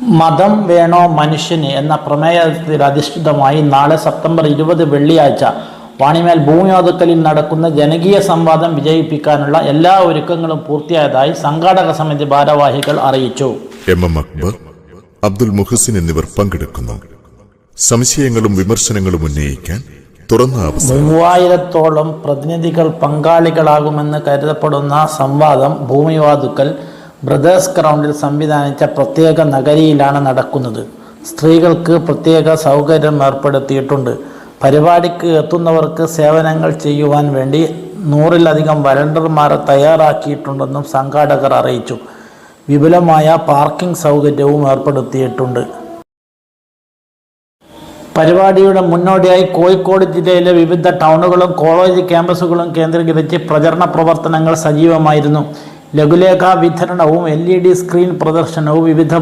മതം വേണോ മനുഷ്യന് എന്ന പ്രമേയത്തിൽ അധിഷ്ഠിതമായി നാളെ സെപ്റ്റംബർ 20 വെള്ളിയാഴ്ച വാണിമേൽ ഭൂമിവാതുക്കലിൽ നടക്കുന്ന ജനകീയ സംവാദം വിജയിപ്പിക്കാനുള്ള എല്ലാ ഒരുക്കങ്ങളും പൂർത്തിയായതായി സംഘാടക സമിതി ഭാരവാഹികൾ അറിയിച്ചു. എം അക്ബർ, അബ്ദുൽ മുഹസിൻ എന്നിവർ പങ്കെടുക്കുന്നു. സംശയങ്ങളും വിമർശനങ്ങളും ഉന്നയിക്കാൻ തുറന്ന അവസരം. 3000-ഓളം പ്രതിനിധികൾ പങ്കാളികളാകുമെന്ന് കരുതപ്പെടുന്ന സംവാദം ഭൂമിവാതുക്കൽ ബ്രദേഴ്സ് ഗ്രൗണ്ടിൽ സംവിധാനിച്ച പ്രത്യേക നഗരിയിലാണ് നടക്കുന്നത്. സ്ത്രീകൾക്ക് പ്രത്യേക സൗകര്യം ഏർപ്പെടുത്തിയിട്ടുണ്ട്. പരിപാടിക്ക് എത്തുന്നവർക്ക് സേവനങ്ങൾ ചെയ്യുവാൻ വേണ്ടി 100-ലധികം വലണ്ടർമാരെ തയ്യാറാക്കിയിട്ടുണ്ടെന്നും സംഘാടകർ അറിയിച്ചു. വിപുലമായ പാർക്കിംഗ് സൗകര്യവും ഏർപ്പെടുത്തിയിട്ടുണ്ട്. പരിപാടിയുടെ മുന്നോടിയായി കോഴിക്കോട് ജില്ലയിലെ വിവിധ ടൗണുകളും കോളേജ് ക്യാമ്പസുകളും കേന്ദ്രീകരിച്ച് പ്രചരണ പ്രവർത്തനങ്ങൾ സജീവമായിരുന്നു. ലഘുലേഖ വിതരണവും LED സ്ക്രീൻ പ്രദർശനവും വിവിധ